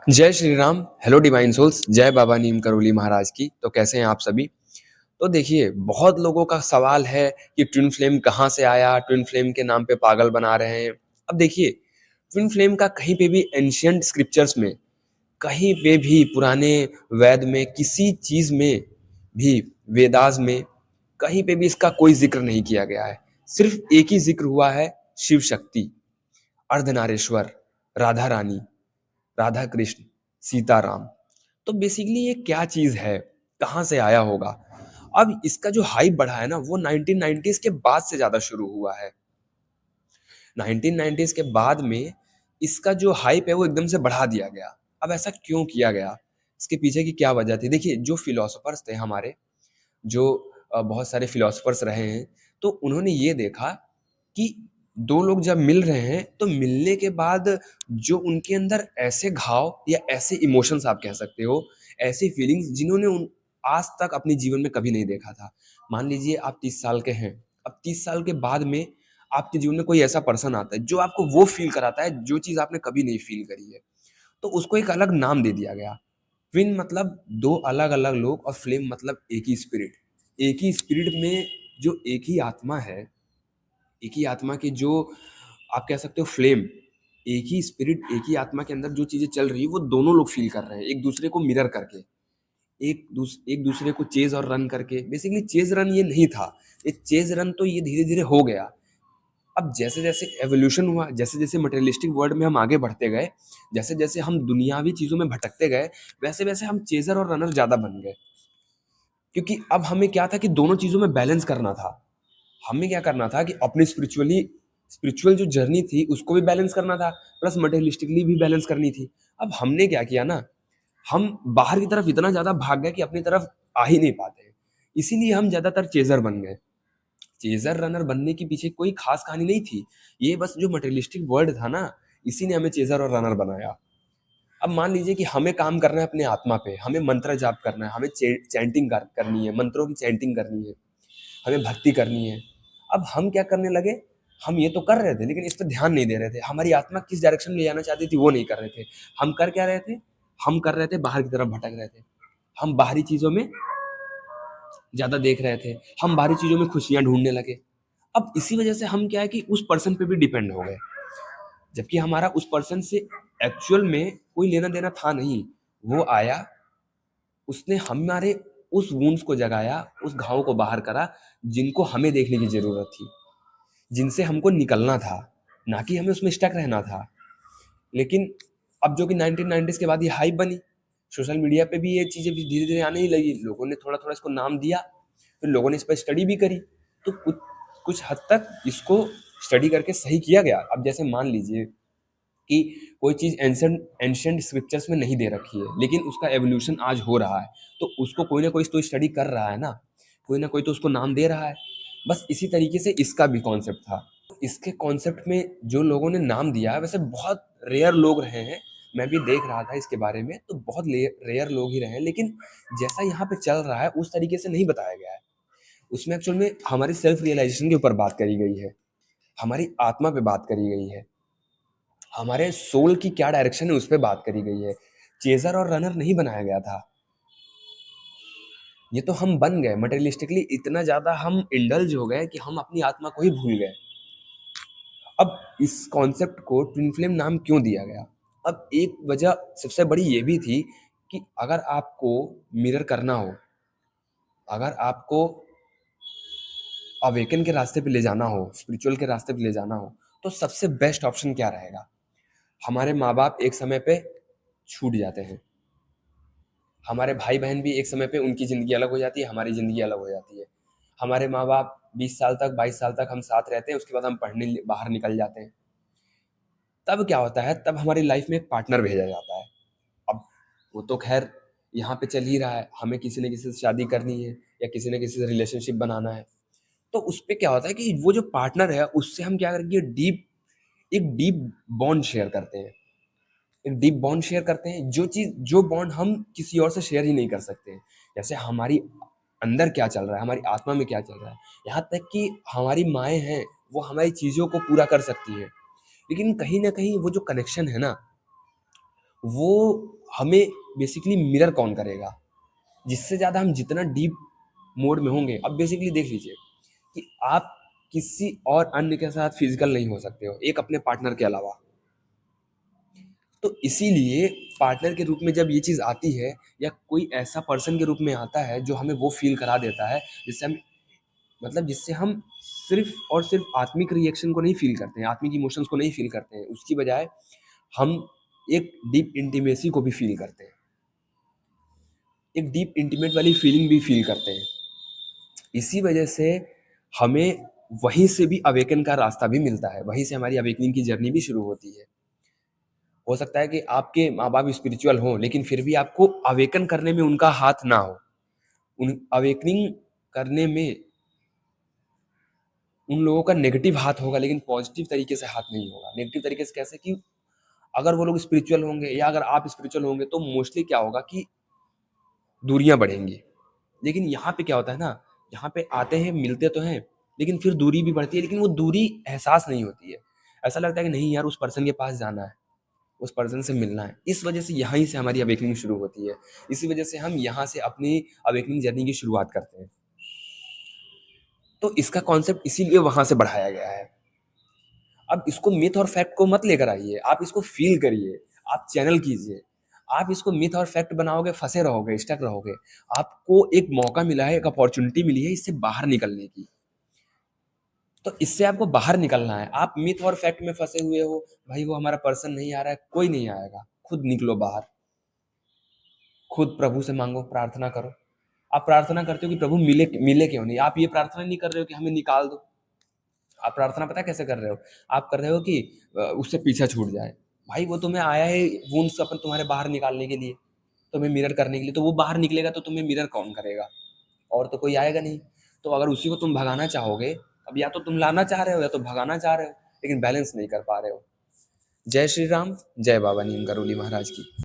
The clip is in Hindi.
जय Shri Ram, hello divine souls, जय बाबा नीम करोली महाराज की। तो कैसे हैं आप सभी? तो देखिए, बहुत लोगों का सवाल है कि ट्विन फ्लेम कहाँ से आया? ट्विन फ्लेम के नाम पे पागल बना रहे हैं। अब देखिए, ट्विन फ्लेम का कहीं पे भी एंशिएंट स्क्रिप्चर्स में, कहीं पे भी पुराने वेद में, किसी चीज़ में भी, वेदास में, कहीं पे भी इसका कोई ज़िक्र नहीं किया गया है। सिर्फ़ एक ही ज़िक्र हुआ है, शिव शक्ति, अर्धनारीश्वर, राधा रानी, राधा कृष्ण, सीताराम। तो बेसिकली ये क्या चीज़ है? कहाँ से आया होगा? अब इसका जो हाइप बढ़ा है ना, वो 1990s के बाद से ज़्यादा शुरू हुआ है। 1990s के बाद में इसका जो हाइप है वो एकदम से बढ़ा दिया गया। अब ऐसा क्यों किया गया? इसके पीछे की क्या वजह थी? देखिए, जो फिलोसोफर्स थे हमारे, जो बहुत सारे फिलोसोफर्स रहे हैं, तो उन्होंने ये देखा कि 2 लोग जब मिल रहे हैं, तो मिलने के बाद जो उनके अंदर ऐसे घाव या ऐसे इमोशंस आप कह सकते हो, ऐसी फीलिंग्स जिन्होंने उन आज तक अपने जीवन में कभी नहीं देखा था। मान लीजिए आप 30 साल के हैं, अब 30 साल के बाद में आपके जीवन में कोई ऐसा पर्सन आता है, जो आपको वो फ़ील कराता है, जो चीज़ आपने कभी नहीं फ़ील करी है। तो उसको एक अलग नाम दे दिया गया। ट्विन मतलब 2 अलग-अलग लोग और फ्लेम मतलब एक ही स्पिरिट। एक ही स्पिरिट में जो एक ही आत्मा है, एक ही आत्मा की जो आप कह सकते हो फ्लेम, एक ही स्पिरिट, एक ही आत्मा के अंदर जो चीज़ें चल रही है, वो दोनों लोग फ़ील कर रहे हैं, एक-दूसरे को मिरर करके। एक-दूसरे को चेज़ और रन करके। बेसिकली चेज़ रन ये नहीं था, ये चेज़ रन तो ये धीरे-धीरे हो गया। अब जैसे-जैसे एवोल्यूशन हुआ, जैसे-जैसे मटेरियलिस्टिक वर्ल्ड में हम आगे बढ़ते गए, जैसे-जैसे हम दुनियावी चीज़ों में भटकते गए, वैसे-वैसे हम चेज़र और रनर ज़्यादा बन गए। क्योंकि अब हमें क्या था कि दोनों चीज़ों में बैलेंस करना था। हमें क्या करना था कि अपनी स्पिरिचुअल जो जर्नी थी, उसको भी बैलेंस करना था, प्लस मटेरियलिस्टिकली भी बैलेंस करनी थी। अब हमने क्या किया ना, हम बाहर की तरफ इतना ज़्यादा भाग गए कि अपनी तरफ आ ही नहीं पाते हैं। इसीलिए हम ज़्यादातर चेज़र बन गए। चेज़र रनर बनने के पीछे कोई खास कहानी नहीं थी। ये बस जो मटेरियलिस्टिक वर्ल्ड था ना, इसी ने हमें चेज़र और रनर बनाया। अब मान लीजिए कि हमें काम करना है अपने आत्मा पे, हमें मंत्र जाप करना है, हमें चैंटिंग करनी है, मंत्रों की चैंटिंग करनी है, हमें भक्ति करनी है। अब हम क्या करने लगे, हम ये तो कर रहे थे लेकिन इस पे ध्यान नहीं दे रहे थे। हमारी आत्मा किस डायरेक्शन में ले जाना चाहती थी वो नहीं कर रहे थे। हम कर क्या रहे थे? हम कर रहे थे बाहर की तरफ भटक रहे थे। हम बाहरी चीज़ों में ज़्यादा देख रहे थे। हम बाहरी चीज़ों में खुशियाँ ढूँढने लगे। अब इसी वजह से हम क्या है कि उस पर्सन पे भी डिपेंड हो गए। जबकि हमारा उस पर्सन से एक्चुअल में कोई लेना-देना था नहीं। वो आया, उसने हमारे उस वुंड्स को जगाया, उस घाव को बाहर करा, जिनको हमें देखने की ज़रूरत थी, जिनसे हमको निकलना था, ना कि हमें उसमें स्टक रहना था। लेकिन अब जो कि 1990s के बाद ये हाइप बनी, सोशल मीडिया पे भी ये चीज़ें भी धीरे-धीरे आने ही लगी। लोगों ने थोड़ा-थोड़ा इसको नाम दिया, फिर लोगों ने इस पे स्टडी भी करी, तो कुछ हद तक इसको स्टडी करके सही किया गया। अब जैसे मान लीजिए कि कोई चीज़ एंशिएंट स्क्रिप्चर्स में नहीं दे रखी है, लेकिन उसका एवोल्यूशन आज हो रहा है, तो उसको कोई ना कोई तो स्टडी कर रहा है ना, कोई ना कोई तो उसको नाम दे रहा है। बस इसी तरीके से इसका भी कॉन्सेप्ट था। इसके कॉन्सेप्ट में जो लोगों ने नाम दिया, वैसे बहुत रेयर लोग रहे हैं। मैं भी देख रहा था इसके बारे में, तो बहुत रेयर लोग ही रहे हैं, लेकिन जैसा यहाँ पे चल रहा है उस तरीके से नहीं बताया गया है। उसमें एक्चुअल में हमारी सेल्फ रियलाइजेशन के ऊपर बात करी गई है, हमारी आत्मा पे बात करी गई है, हमारे सोल की क्या डायरेक्शन है उस पे बात करी गई है। चेज़र और रनर नहीं बनाया गया था। ये तो हम बन गए, मटेरियलिस्टिकली इतना ज़्यादा हम इंडल्ज हो गए कि हम अपनी आत्मा को ही भूल गए। अब इस कॉन्सेप्ट को ट्विन फ्लेम नाम क्यों दिया गया? अब एक वजह सबसे बड़ी ये भी थी कि अगर आपको मिरर करना हो, अगर आपको अवेकन के रास्ते पे ले जाना हो, स्पिरिचुअल के रास्ते पे ले जाना हो, तो सबसे बेस्ट ऑप्शन क्या रहेगा? हमारे माँ-बाप एक समय पे छूट जाते हैं। हमारे भाई-बहन भी एक समय पे उनकी ज़िंदगी अलग हो जाती है, हमारी ज़िंदगी अलग हो जाती है। हमारे माँ-बाप 20 साल तक, 22 साल तक हम साथ रहते हैं, उसके बाद हम पढ़ने बाहर निकल जाते हैं। तब क्या होता है, तब हमारी लाइफ़ में एक पार्टनर भेजा जाता है। अब वो तो ख़ैर यहाँ पे चल ही रहा है, हमें किसी न किसी से शादी करनी है या किसी न किसी से रिलेशनशिप बनाना है। तो उसपे क्या होता है कि वो जो पार्टनर है, उससे हम क्या करेंगे, एक डीप बॉन्ड शेयर करते हैं। एक डीप बॉन्ड शेयर करते हैं, जो बॉन्ड हम किसी और से शेयर ही नहीं कर सकते हैं। जैसे हमारी अंदर क्या चल रहा है, हमारी आत्मा में क्या चल रहा है, यहाँ तक कि हमारी माएँ हैं, वो हमारी चीज़ों को पूरा कर सकती हैं। लेकिन कहीं न कहीं वो जो कनेक्शन है ना, वो हमें बेसिकली मिरर कौन करेगा? जिससे ज़्यादा हम जितना डीप मोड में होंगे, अब बेसिकली देख लीजिए कि आप किसी और अन्य के साथ फिजिकल नहीं हो सकते हो, एक अपने पार्टनर के अलावा। तो इसीलिए पार्टनर के रूप में जब ये चीज़ आती है या कोई ऐसा पर्सन के रूप में आता है जो हमें वो फ़ील करा देता है, जिससे हम मतलब जिससे हम सिर्फ़ और सिर्फ़ आत्मिक रिएक्शन को नहीं फ़ील करते हैं, आत्मिक इमोशंस को नहीं फ़ील करते हैं, उसकी बजाय हम एक डीप इंटीमेसी को भी फ़ील करते हैं। एक डीप इंटीमेट वाली फीलिंग भी फ़ील करते हैं। इसी वजह से हमें वहीं से भी अवेकन का रास्ता भी मिलता है, वहीं से हमारी अवेकनिंग की जर्नी भी शुरू होती है। हो सकता है कि आपके माँ-बाप स्पिरिचुअल हों, लेकिन फिर भी आपको अवेकन करने में उनका हाथ ना हो। उन अवेकनिंग करने में उन लोगों का नेगेटिव हाथ होगा, लेकिन पॉज़िटिव तरीके से हाथ नहीं होगा। नेगेटिव तरीके से कैसे कि अगर वो लोग स्पिरिचुअल होंगे या अगर आप स्पिरिचुअल होंगे, तो मोस्टली क्या होगा कि दूरियाँ बढ़ेंगी। लेकिन यहाँ पे क्या होता है ना, यहाँ पे आते हैं, मिलते तो हैं, लेकिन फिर दूरी भी बढ़ती है, लेकिन वो दूरी एहसास नहीं होती है। ऐसा लगता है कि नहीं यार, उस पर्सन के पास जाना है, उस पर्सन से मिलना है। इस वजह से यहीं से हमारी अवेकनिंग शुरू होती है। इसी वजह से हम यहाँ से अपनी अवेकनिंग जर्नी की शुरुआत करते हैं। तो इसका कॉन्सेप्ट इसीलिए वहाँ से बढ़ाया गया है। अब इसको मिथ और फैक्ट को मत लेकर आइए, आप इसको फ़ील करिए, आप चैनल कीजिए। आप इसको मिथ और फैक्ट बनाओगे, फँसे रहोगे, स्टक रहोगे। आपको एक मौका मिला है, एक अपॉर्च्युनिटी मिली है इससे बाहर निकलने की। तो इससे आपको बाहर निकलना है। आप मिथ और फैक्ट में फँसे हुए हो, भाई वो हमारा पर्सन नहीं आ रहा है, कोई नहीं आएगा। खुद निकलो बाहर, खुद प्रभु से माँगो, प्रार्थना करो। आप प्रार्थना करते हो कि प्रभु मिले मिले क्यों नहीं? आप ये प्रार्थना नहीं कर रहे हो कि हमें निकाल दो। आप प्रार्थना पता है कैसे कर रहे हो? आप कर रहे हो कि उससे पीछा छूट जाए। भाई वो तुम्हें आया है वुंड्स अपन तुम्हारे बाहर निकालने के लिए, तुम्हें मिरर करने के लिए, तो वो बाहर निकलेगा तो तुम्हें मिरर कौन करेगा? और तो कोई आएगा नहीं। तो अगर उसी को तुम भगाना चाहोगे, अब या तो तुम लाना चाह रहे हो या तो भगाना चाह रहे हो, लेकिन बैलेंस नहीं कर पा रहे हो। जय श्री राम, जय बाबा नीम करोली महाराज की।